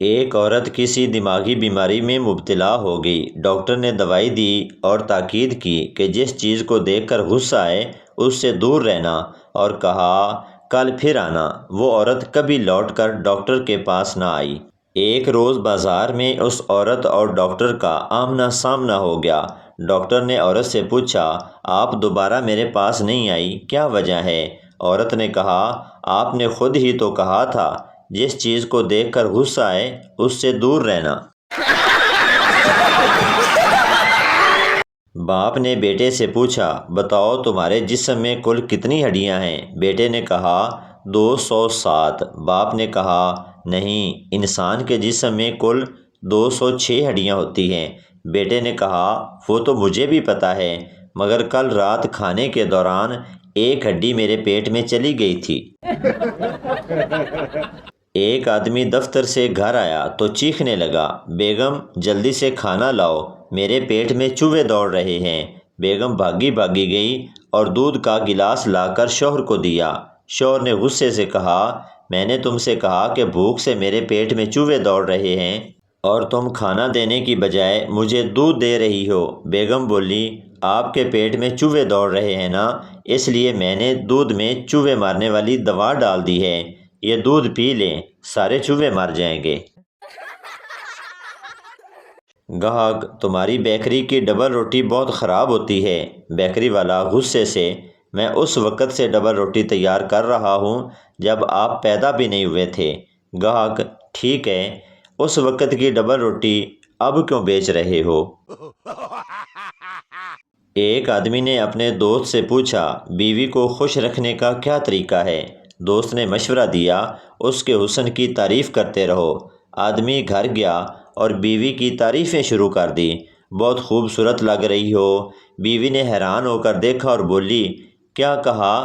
ایک عورت کسی دماغی بیماری میں مبتلا ہو گئی۔ ڈاکٹر نے دوائی دی اور تاکید کی کہ جس چیز کو دیکھ کر غصہ آئے اس سے دور رہنا، اور کہا کل پھر آنا۔ وہ عورت کبھی لوٹ کر ڈاکٹر کے پاس نہ آئی۔ ایک روز بازار میں اس عورت اور ڈاکٹر کا آمنا سامنا ہو گیا۔ ڈاکٹر نے عورت سے پوچھا، آپ دوبارہ میرے پاس نہیں آئی، کیا وجہ ہے؟ عورت نے کہا، آپ نے خود ہی تو کہا تھا جس چیز کو دیکھ کر غصہ آئے اس سے دور رہنا۔ باپ نے بیٹے سے پوچھا، بتاؤ تمہارے جسم میں کل کتنی ہڈیاں ہیں؟ بیٹے نے کہا 207۔ باپ نے کہا، نہیں، انسان کے جسم میں کل 206 ہڈیاں ہوتی ہیں۔ بیٹے نے کہا، وہ تو مجھے بھی پتا ہے، مگر کل رات کھانے کے دوران ایک ہڈی میرے پیٹ میں چلی گئی تھی۔ ایک آدمی دفتر سے گھر آیا تو چیخنے لگا، بیگم جلدی سے کھانا لاؤ، میرے پیٹ میں چوہے دوڑ رہے ہیں۔ بیگم بھاگی گئی اور دودھ کا گلاس لا کر شوہر کو دیا۔ شوہر نے غصے سے کہا، میں نے تم سے کہا کہ بھوک سے میرے پیٹ میں چوہے دوڑ رہے ہیں اور تم کھانا دینے کی بجائے مجھے دودھ دے رہی ہو۔ بیگم بولی، آپ کے پیٹ میں چوہے دوڑ رہے ہیں نا، اس لیے میں نے دودھ میں چوہے مارنے والی دوا ڈال دی ہے، یہ دودھ پی لیں، سارے چوہے مر جائیں گے۔ گاہک، تمہاری بیکری کی ڈبل روٹی بہت خراب ہوتی ہے۔ بیکری والا غصے سے، میں اس وقت سے ڈبل روٹی تیار کر رہا ہوں جب آپ پیدا بھی نہیں ہوئے تھے۔ گاہک، ٹھیک ہے، اس وقت کی ڈبل روٹی اب کیوں بیچ رہے ہو؟ ایک آدمی نے اپنے دوست سے پوچھا، بیوی کو خوش رکھنے کا کیا طریقہ ہے؟ دوست نے مشورہ دیا، اس کے حسن کی تعریف کرتے رہو۔ آدمی گھر گیا اور بیوی کی تعریفیں شروع کر دی۔ بہت خوبصورت لگ رہی ہو۔ بیوی نے حیران ہو کر دیکھا اور بولی، کیا کہا؟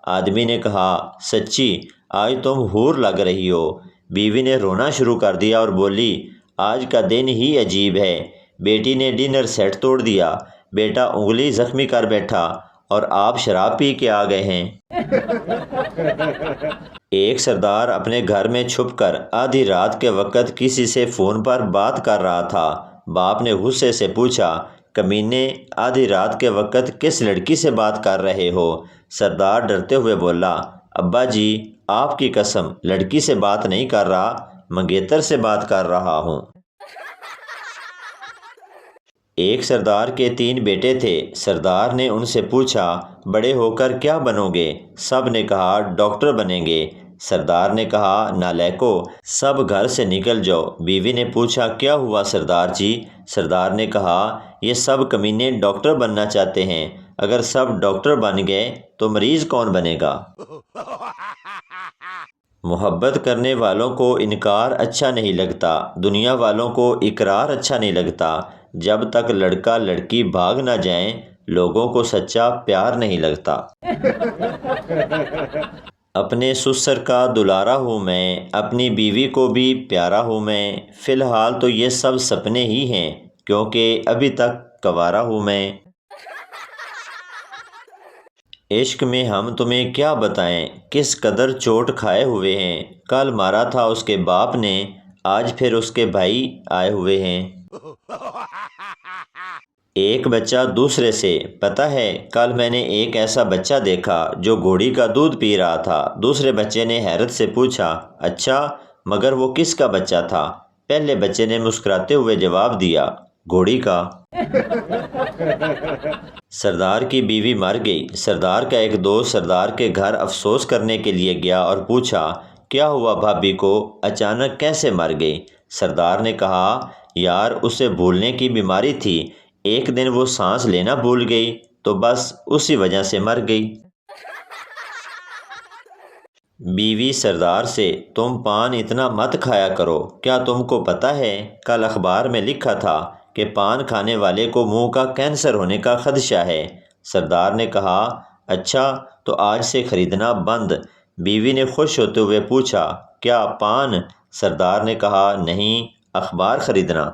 آدمی نے کہا، سچی، آج تم حور لگ رہی ہو۔ بیوی نے رونا شروع کر دیا اور بولی، آج کا دن ہی عجیب ہے۔ بیٹی نے ڈنر سیٹ توڑ دیا۔ بیٹا انگلی زخمی کر بیٹھا اور آپ شراب پی کے آ گئے ہیں۔ ایک سردار اپنے گھر میں چھپ کر آدھی رات کے وقت کسی سے فون پر بات کر رہا تھا۔ باپ نے غصے سے پوچھا، کمینے، آدھی رات کے وقت کس لڑکی سے بات کر رہے ہو؟ سردار ڈرتے ہوئے بولا، ابا جی، آپ کی قسم، لڑکی سے بات نہیں کر رہا، منگیتر سے بات کر رہا ہوں۔ ایک سردار کے 3 بیٹے تھے۔ سردار نے ان سے پوچھا، بڑے ہو کر کیا بنو گے؟ سب نے کہا، ڈاکٹر بنیں گے۔ سردار نے کہا، نالائکو، سب گھر سے نکل جاؤ۔ بیوی نے پوچھا، کیا ہوا سردار جی؟ سردار نے کہا، یہ سب کمینے ڈاکٹر بننا چاہتے ہیں، اگر سب ڈاکٹر بن گئے تو مریض کون بنے گا؟ محبت کرنے والوں کو انکار اچھا نہیں لگتا، دنیا والوں کو اقرار اچھا نہیں لگتا۔ جب تک لڑکا لڑکی بھاگ نہ جائیں، لوگوں کو سچا پیار نہیں لگتا۔ اپنے سسر کا دلارا ہوں میں، اپنی بیوی کو بھی پیارا ہوں میں، فی الحال تو یہ سب سپنے ہی ہیں، کیونکہ ابھی تک کنوارا ہوں میں۔ عشق میں ہم تمہیں کیا بتائیں، کس قدر چوٹ کھائے ہوئے ہیں۔ کل مارا تھا اس کے باپ نے، آج پھر اس کے بھائی آئے ہوئے ہیں۔ ایک بچہ دوسرے سے، پتہ ہے، کل میں نے ایک ایسا بچہ دیکھا جو گھوڑی کا دودھ پی رہا تھا۔ دوسرے بچے نے حیرت سے پوچھا، اچھا، مگر وہ کس کا بچہ تھا؟ پہلے بچے نے مسکراتے ہوئے جواب دیا، گھوڑی کا۔ سردار کی بیوی مر گئی۔ سردار کا ایک دوست سردار کے گھر افسوس کرنے کے لیے گیا اور پوچھا، کیا ہوا بھابھی کو، اچانک کیسے مر گئی؟ سردار نے کہا، یار، اسے بھولنے کی بیماری تھی، ایک دن وہ سانس لینا بھول گئی تو بس اسی وجہ سے مر گئی۔ بیوی سردار سے، تم پان اتنا مت کھایا کرو، کیا تم کو پتہ ہے کل اخبار میں لکھا تھا کہ پان کھانے والے کو منہ کا کینسر ہونے کا خدشہ ہے؟ سردار نے کہا، اچھا، تو آج سے خریدنا بند۔ بیوی نے خوش ہوتے ہوئے پوچھا، کیا پان؟ سردار نے کہا، نہیں، اخبار خریدنا۔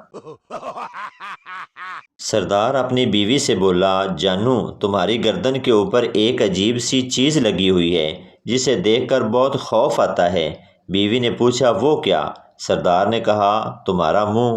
سردار اپنی بیوی سے بولا، جانو، تمہاری گردن کے اوپر ایک عجیب سی چیز لگی ہوئی ہے جسے دیکھ کر بہت خوف آتا ہے۔ بیوی نے پوچھا، وہ کیا؟ سردار نے کہا تمہارا منہ۔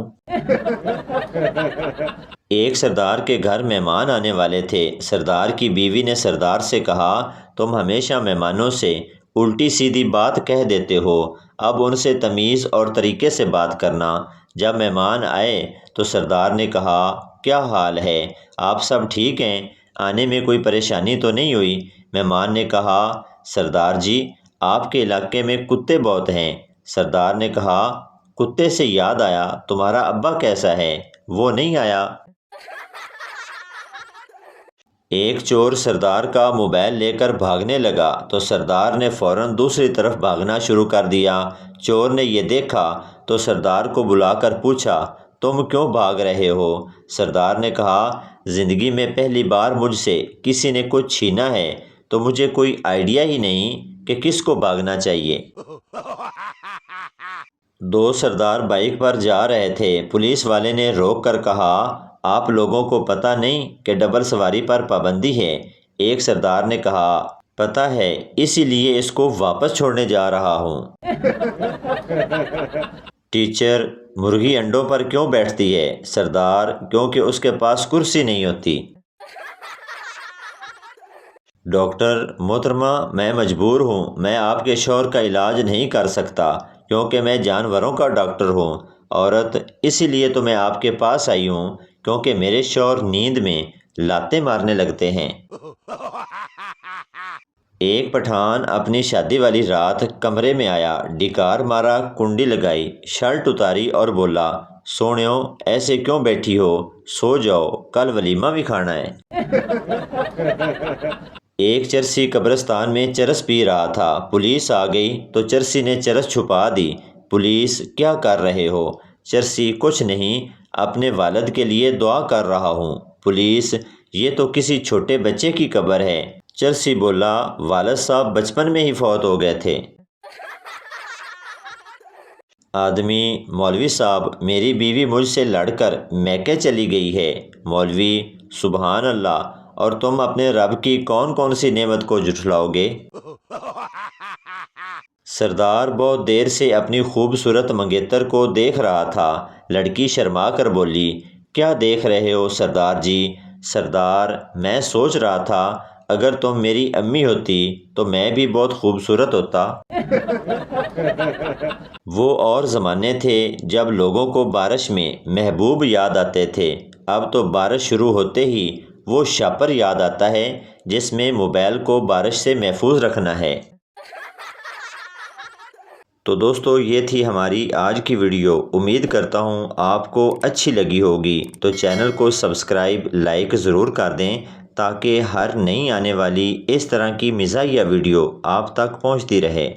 ایک سردار کے گھر مہمان آنے والے تھے۔ سردار کی بیوی نے سردار سے کہا تم ہمیشہ مہمانوں سے الٹی سیدھی بات کہہ دیتے ہو، اب ان سے تمیز اور طریقے سے بات کرنا۔ جب مہمان آئے تو سردار نے کہا کیا حال ہے، آپ سب ٹھیک ہیں، آنے میں کوئی پریشانی تو نہیں ہوئی؟ مہمان نے کہا سردار جی آپ کے علاقے میں کتے بہت ہیں۔ سردار نے کہا کتے سے یاد آیا تمہارا ابا کیسا ہے، وہ نہیں آیا؟ ایک چور سردار کا موبائل لے کر بھاگنے لگا تو سردار نے فوراً دوسری طرف بھاگنا شروع کر دیا۔ چور نے یہ دیکھا تو سردار کو بلا کر پوچھا تم کیوں بھاگ رہے ہو؟ سردار نے کہا زندگی میں پہلی بار مجھ سے کسی نے کچھ چھینا ہے تو مجھے کوئی آئیڈیا ہی نہیں کہ کس کو بھاگنا چاہیے۔ دو سردار بائیک پر جا رہے تھے۔ پولیس والے نے روک کر کہا آپ لوگوں کو پتہ نہیں کہ ڈبل سواری پر پابندی ہے؟ ایک سردار نے کہا پتہ ہے، اسی لیے اس کو واپس چھوڑنے جا رہا ہوں۔ ٹیچر مرغی انڈوں پر کیوں بیٹھتی ہے؟ سردار کیونکہ اس کے پاس کرسی نہیں ہوتی۔ ڈاکٹر محترمہ میں مجبور ہوں، میں آپ کے شوہر کا علاج نہیں کر سکتا کیونکہ میں جانوروں کا ڈاکٹر ہوں۔ عورت اسی لیے تو میں آپ کے پاس آئی ہوں کیونکہ میرے شوہر نیند میں لاتیں مارنے لگتے ہیں۔ ایک پٹھان اپنی شادی والی رات کمرے میں آیا، ڈکار مارا، کنڈی لگائی، شرٹ اتاری اور بولا سونیو ایسے کیوں بیٹھی ہو، سو جاؤ، کل ولیمہ بھی کھانا ہے۔ ایک چرسی قبرستان میں چرس پی رہا تھا، پولیس آ گئی تو چرسی نے چرس چھپا دی۔ پولیس کیا کر رہے ہو؟ چرسی کچھ نہیں، اپنے والد کے لیے دعا کر رہا ہوں۔ پولیس یہ تو کسی چھوٹے بچے کی قبر ہے۔ چرسی بولا والد صاحب بچپن میں ہی فوت ہو گئے تھے۔ آدمی مولوی صاحب میری بیوی مجھ سے لڑ کر میکے چلی گئی ہے۔ مولوی سبحان اللہ، اور تم اپنے رب کی کون کون سی نعمت کو جھٹلاؤ گے؟ سردار بہت دیر سے اپنی خوبصورت منگیتر کو دیکھ رہا تھا۔ لڑکی شرما کر بولی کیا دیکھ رہے ہو سردار جی؟ سردار میں سوچ رہا تھا اگر تم میری امی ہوتی تو میں بھی بہت خوبصورت ہوتا۔ وہ اور زمانے تھے جب لوگوں کو بارش میں محبوب یاد آتے تھے، اب تو بارش شروع ہوتے ہی وہ شاپر یاد آتا ہے جس میں موبائل کو بارش سے محفوظ رکھنا ہے۔ تو دوستو یہ تھی ہماری آج کی ویڈیو، امید کرتا ہوں آپ کو اچھی لگی ہوگی۔ تو چینل کو سبسکرائب لائک ضرور کر دیں تاکہ ہر نئی آنے والی اس طرح کی مزاحیہ ویڈیو آپ تک پہنچتی رہے۔